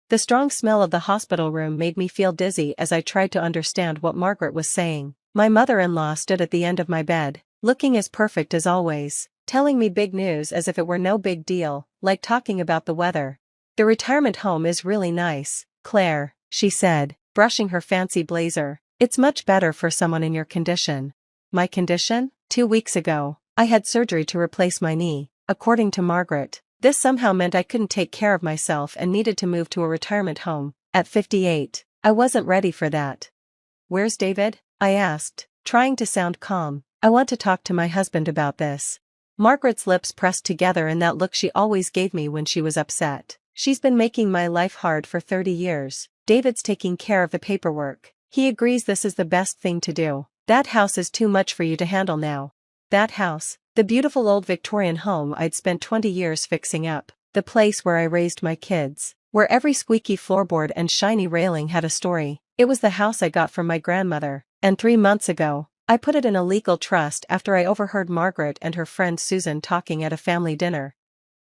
The strong smell of the hospital room made me feel dizzy as I tried to understand what Margaret was saying. My mother-in-law stood at the end of my bed, looking as perfect as always, telling me big news as if it were no big deal, like talking about the weather. "The retirement home is really nice, Claire," she said, brushing her fancy blazer. "It's much better for someone in your condition." My condition? 2 weeks ago, I had surgery to replace my knee, according to Margaret. This somehow meant I couldn't take care of myself and needed to move to a retirement home. At 58, I wasn't ready for that. "Where's David?" I asked, trying to sound calm. "I want to talk to my husband about this." Margaret's lips pressed together in that look she always gave me when she was upset. "She's been making my life hard for 30 years. David's taking care of the paperwork. He agrees this is the best thing to do. That house is too much for you to handle now." That house, the beautiful old Victorian home I'd spent 20 years fixing up, the place where I raised my kids, where every squeaky floorboard and shiny railing had a story. It was the house I got from my grandmother, and 3 months ago, I put it in a legal trust after I overheard Margaret and her friend Susan talking at a family dinner.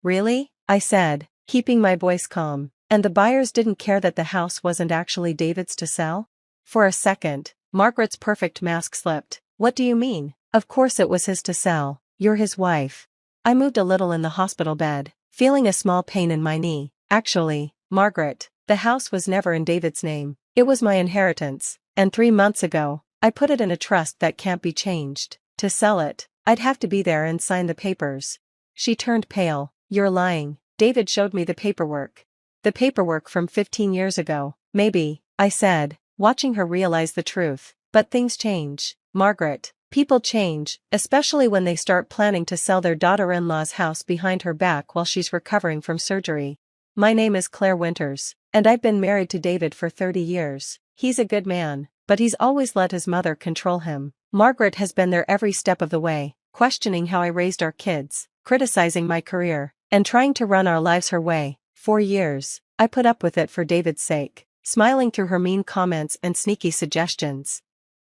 "Really?" I said, keeping my voice calm. "And the buyers didn't care that the house wasn't actually David's to sell?" For a second, Margaret's perfect mask slipped. "What do you mean? Of course it was his to sell. You're his wife." I moved a little in the hospital bed, feeling a small pain in my knee. "Actually, Margaret, the house was never in David's name. It was my inheritance, and 3 months ago, I put it in a trust that can't be changed. To sell it, I'd have to be there and sign the papers." She turned pale. "You're lying." David showed me the paperwork. "The paperwork from 15 years ago, maybe," I said, watching her realize the truth. "But things change, Margaret. People change, especially when they start planning to sell their daughter-in-law's house behind her back while she's recovering from surgery. My name is Claire Winters, and I've been married to David for 30 years. He's a good man, but he's always let his mother control him. Margaret has been there every step of the way, questioning how I raised our kids, criticizing my career, and trying to run our lives her way. 4 years, I put up with it for David's sake, smiling through her mean comments and sneaky suggestions.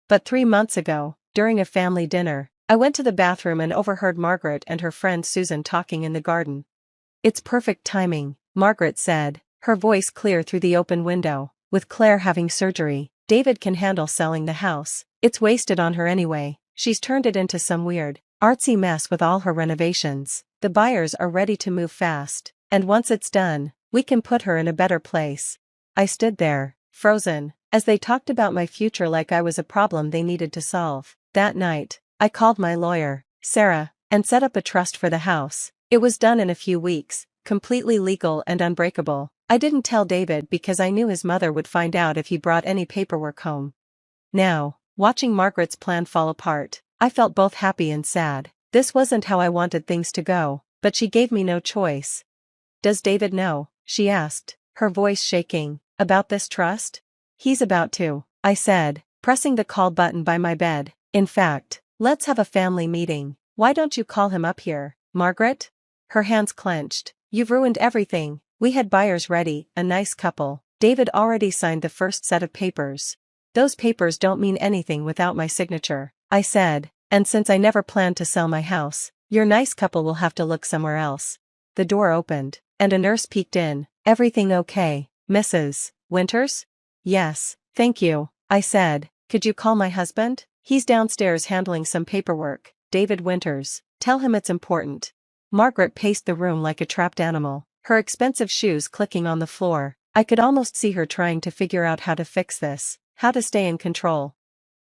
But 3 months ago, during a family dinner, I went to the bathroom and overheard Margaret and her friend Susan talking in the garden. "It's perfect timing," Margaret said, her voice clear through the open window. "With Claire having surgery, David can handle selling the house. It's wasted on her anyway. She's turned it into some weird, artsy mess with all her renovations. The buyers are ready to move fast, and once it's done, we can put her in a better place." I stood there, frozen, as they talked about my future like I was a problem they needed to solve. That night, I called my lawyer, Sarah, and set up a trust for the house. It was done in a few weeks, completely legal and unbreakable. I didn't tell David because I knew his mother would find out if he brought any paperwork home. Now, watching Margaret's plan fall apart, I felt both happy and sad. This wasn't how I wanted things to go, but she gave me no choice. "Does David know?" she asked, her voice shaking. "About this trust?" "He's about to," I said, pressing the call button by my bed. "In fact, let's have a family meeting. Why don't you call him up here, Margaret?" Her hands clenched. "You've ruined everything. We had buyers ready, a nice couple. David already signed the first set of papers." "Those papers don't mean anything without my signature," I said, "and since I never planned to sell my house, your nice couple will have to look somewhere else." The door opened, and a nurse peeked in. "Everything okay, Mrs. Winters?" "Yes, thank you," I said. "Could you call my husband? He's downstairs handling some paperwork. David Winters. Tell him it's important." Margaret paced the room like a trapped animal, her expensive shoes clicking on the floor. I could almost see her trying to figure out how to fix this, how to stay in control.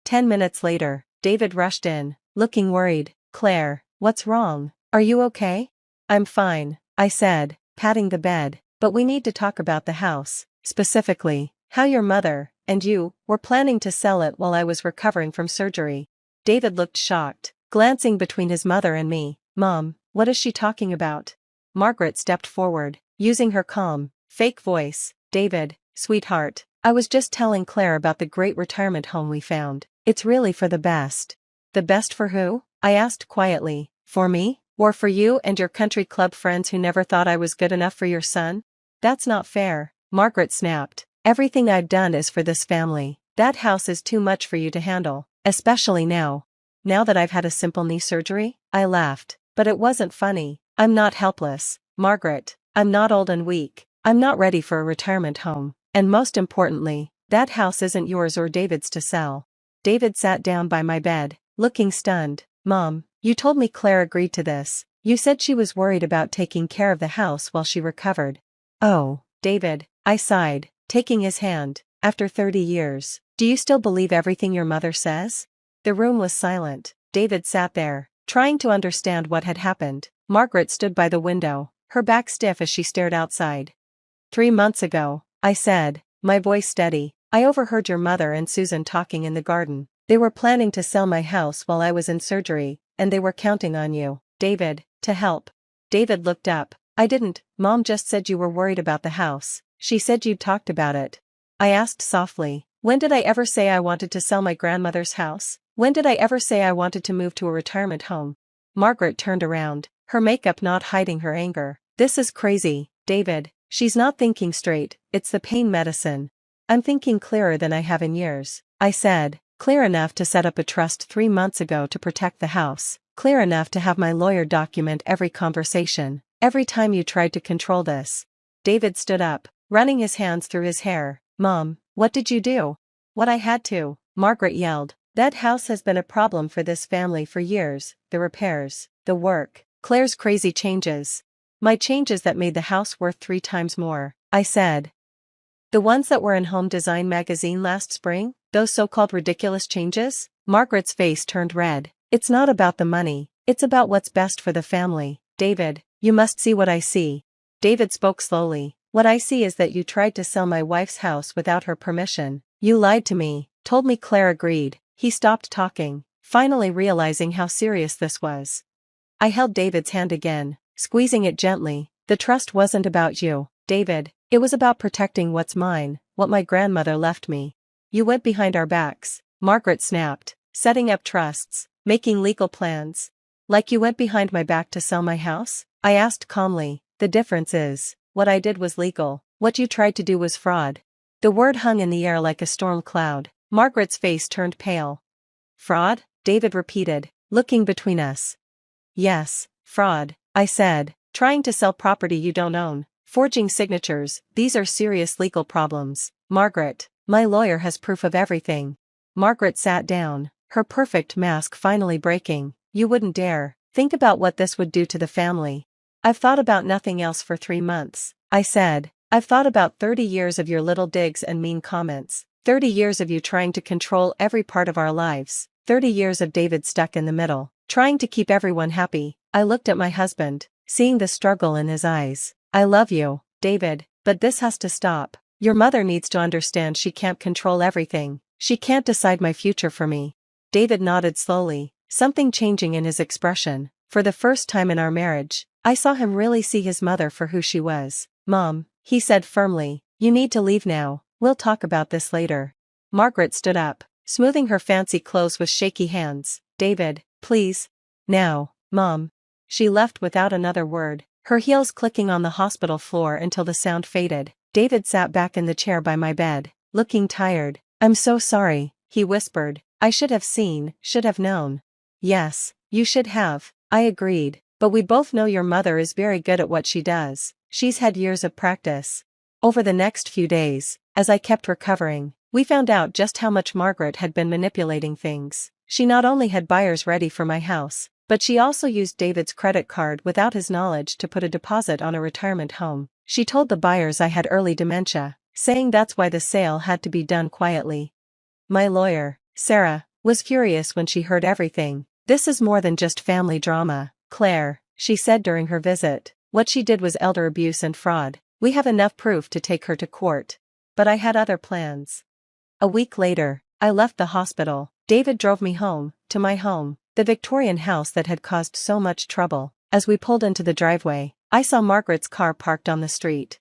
10 minutes later, David rushed in, looking worried. "Claire, what's wrong? Are you okay?" "I'm fine," I said, patting the bed, "but we need to talk about the house, specifically, how your mother and you were planning to sell it while I was recovering from surgery." David looked shocked, glancing between his mother and me. "Mom, what is she talking about?" Margaret stepped forward, using her calm, fake voice. "David, sweetheart, I was just telling Claire about the great retirement home we found. It's really for the best." "The best for who?" I asked quietly. "For me? Or for you and your country club friends who never thought I was good enough for your son?" "That's not fair," Margaret snapped. "Everything I've done is for this family. That house is too much for you to handle, especially now." "Now that I've had a simple knee surgery?" I laughed, but it wasn't funny. "I'm not helpless, Margaret. I'm not old and weak. I'm not ready for a retirement home, and most importantly, that house isn't yours or David's to sell. David sat down by my bed, looking stunned. Mom, you told me Claire agreed to this. You said she was worried about taking care of the house while she recovered. Oh, David, I sighed, taking his hand. After 30 years, do you still believe everything your mother says? The room was silent. David sat there, trying to understand what had happened. Margaret stood by the window, her back stiff as she stared outside. 3 months ago, I said, my voice steady, I overheard your mother and Susan talking in the garden. They were planning to sell my house while I was in surgery, and they were counting on you, David, to help. David looked up. I didn't, Mom just said you were worried about the house. She said you'd talked about it. I asked softly, when did I ever say I wanted to sell my grandmother's house? When did I ever say I wanted to move to a retirement home? Margaret turned around, her makeup not hiding her anger. This is crazy, David. She's not thinking straight, it's the pain medicine. I'm thinking clearer than I have in years, I said, clear enough to set up a trust 3 months ago to protect the house, clear enough to have my lawyer document every conversation, every time you tried to control this. David stood up, running his hands through his hair. Mom, what did you do? What I had to, Margaret yelled. That house has been a problem for this family for years, the repairs, the work, Claire's crazy changes. My changes that made the house worth 3 times more, I said. The ones that were in Home Design magazine last spring, those so-called ridiculous changes? Margaret's face turned red. It's not about the money, it's about what's best for the family. David, you must see what I see. David spoke slowly. What I see is that you tried to sell my wife's house without her permission. You lied to me, told me Claire agreed. He stopped talking, finally realizing how serious this was. I held David's hand again, squeezing it gently. The trust wasn't about you, David. It was about protecting what's mine, what my grandmother left me. You went behind our backs, Margaret snapped, setting up trusts, making legal plans. Like you went behind my back to sell my house? I asked calmly. The difference is, what I did was legal, what you tried to do was fraud. The word hung in the air like a storm cloud. Margaret's face turned pale. Fraud? David repeated, looking between us. Yes, fraud, I said, trying to sell property you don't own, forging signatures, these are serious legal problems. Margaret, my lawyer has proof of everything. Margaret sat down, her perfect mask finally breaking. You wouldn't dare. Think about what this would do to the family. I've thought about nothing else for 3 months, I said. I've thought about 30 years of your little digs and mean comments. 30 years of you trying to control every part of our lives, 30 years of David stuck in the middle, trying to keep everyone happy. I looked at my husband, seeing the struggle in his eyes. I love you, David, but this has to stop. Your mother needs to understand she can't control everything. She can't decide my future for me. David nodded slowly, something changing in his expression. For the first time in our marriage, I saw him really see his mother for who she was. Mom, he said firmly, you need to leave now. We'll talk about this later. Margaret stood up, smoothing her fancy clothes with shaky hands. David, please. Now, Mom. She left without another word, her heels clicking on the hospital floor until the sound faded. David sat back in the chair by my bed, looking tired. I'm so sorry, he whispered. I should have seen, should have known. Yes, you should have, I agreed, but we both know your mother is very good at what she does. She's had years of practice. Over the next few days, as I kept recovering, we found out just how much Margaret had been manipulating things. She not only had buyers ready for my house, but she also used David's credit card without his knowledge to put a deposit on a retirement home. She told the buyers I had early dementia, saying that's why the sale had to be done quietly. My lawyer, Sarah, was furious when she heard everything. This is more than just family drama, Claire, she said during her visit. What she did was elder abuse and fraud. We have enough proof to take her to court. But I had other plans. A week later, I left the hospital. David drove me home, to my home, the Victorian house that had caused so much trouble. As we pulled into the driveway, I saw Margaret's car parked on the street.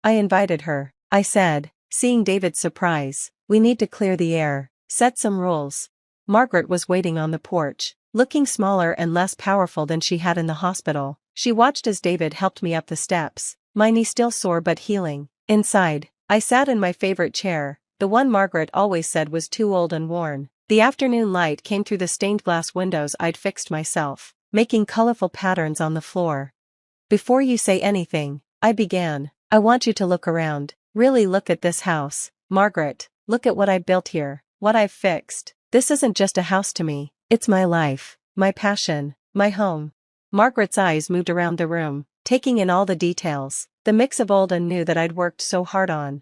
I invited her, I said, seeing David's surprise. We need to clear the air, set some rules. Margaret was waiting on the porch, looking smaller and less powerful than she had in the hospital. She watched as David helped me up the steps, my knee still sore but healing. Inside, I sat in my favorite chair, the one Margaret always said was too old and worn. The afternoon light came through the stained glass windows I'd fixed myself, making colorful patterns on the floor. Before you say anything, I began, I want you to look around. Really look at this house, Margaret. Look at what I built here, what I've fixed. This isn't just a house to me, it's my life, my passion, my home. Margaret's eyes moved around the room, taking in all the details, the mix of old and new that I'd worked so hard on.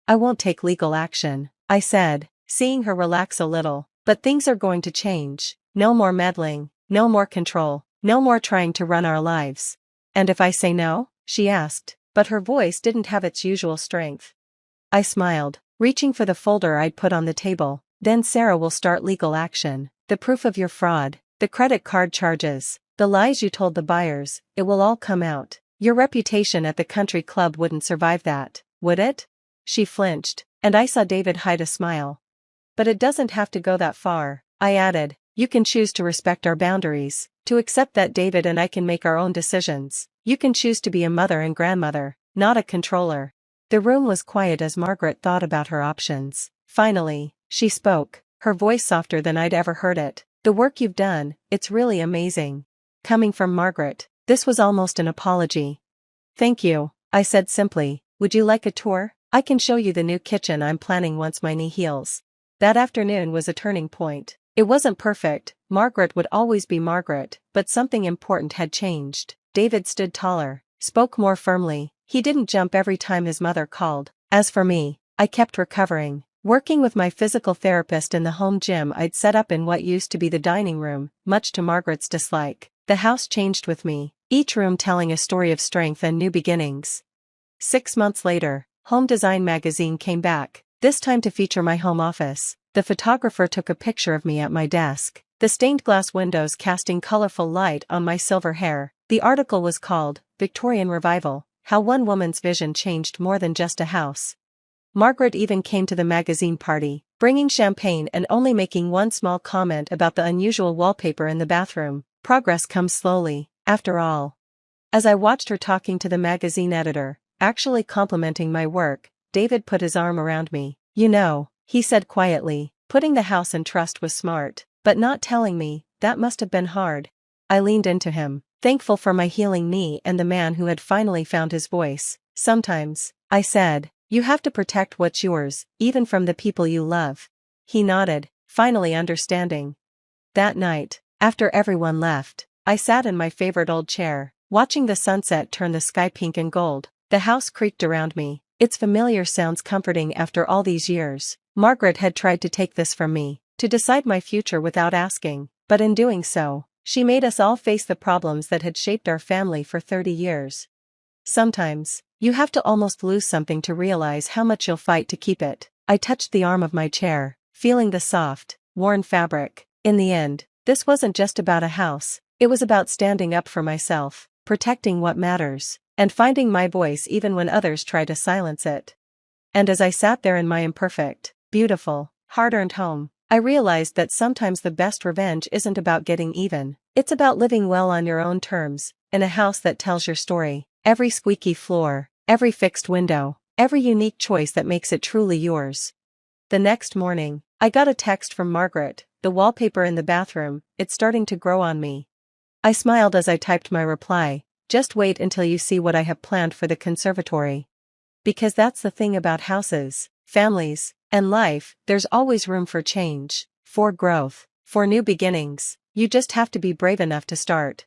I won't take legal action, I said, seeing her relax a little, but things are going to change. No more meddling, no more control, no more trying to run our lives. And if I say no? She asked, but her voice didn't have its usual strength. I smiled, reaching for the folder I'd put on the table. Then Sarah will start legal action. The proof of your fraud, the credit card charges, the lies you told the buyers, it will all come out. Your reputation at the country club wouldn't survive that, would it? She flinched, and I saw David hide a smile. But it doesn't have to go that far, I added. You can choose to respect our boundaries, to accept that David and I can make our own decisions. You can choose to be a mother and grandmother, not a controller. The room was quiet as Margaret thought about her options. Finally, she spoke, her voice softer than I'd ever heard it. The work you've done, it's really amazing. Coming from Margaret, this was almost an apology. Thank you, I said simply. Would you like a tour? I can show you the new kitchen I'm planning once my knee heals. That afternoon was a turning point. It wasn't perfect, Margaret would always be Margaret, but something important had changed. David stood taller, spoke more firmly, he didn't jump every time his mother called. As for me, I kept recovering, working with my physical therapist in the home gym I'd set up in what used to be the dining room, much to Margaret's dislike. The house changed with me, each room telling a story of strength and new beginnings. 6 months later, Home Design magazine came back, this time to feature my home office. The photographer took a picture of me at my desk, the stained glass windows casting colorful light on my silver hair. The article was called, Victorian Revival, How One Woman's Vision Changed More Than Just a House. Margaret even came to the magazine party, bringing champagne and only making one small comment about the unusual wallpaper in the bathroom. Progress comes slowly, after all. As I watched her talking to the magazine editor, actually complimenting my work, David put his arm around me. You know, he said quietly, putting the house in trust was smart, but not telling me, that must have been hard. I leaned into him, thankful for my healing knee and the man who had finally found his voice. Sometimes, I said, you have to protect what's yours, even from the people you love. He nodded, finally understanding. That night, after everyone left, I sat in my favorite old chair, watching the sunset turn the sky pink and gold. The house creaked around me, its familiar sounds comforting after all these years. Margaret had tried to take this from me, to decide my future without asking, but in doing so, she made us all face the problems that had shaped our family for 30 years. Sometimes, you have to almost lose something to realize how much you'll fight to keep it. I touched the arm of my chair, feeling the soft, worn fabric. In the end, this wasn't just about a house, it was about standing up for myself, protecting what matters, and finding my voice even when others try to silence it. And as I sat there in my imperfect, beautiful, hard-earned home, I realized that sometimes the best revenge isn't about getting even, it's about living well on your own terms, in a house that tells your story. Every squeaky floor, every fixed window, every unique choice that makes it truly yours. The next morning, I got a text from Margaret, the wallpaper in the bathroom, it's starting to grow on me. I smiled as I typed my reply, just wait until you see what I have planned for the conservatory. Because that's the thing about houses, families, and life, there's always room for change, for growth, for new beginnings. You just have to be brave enough to start.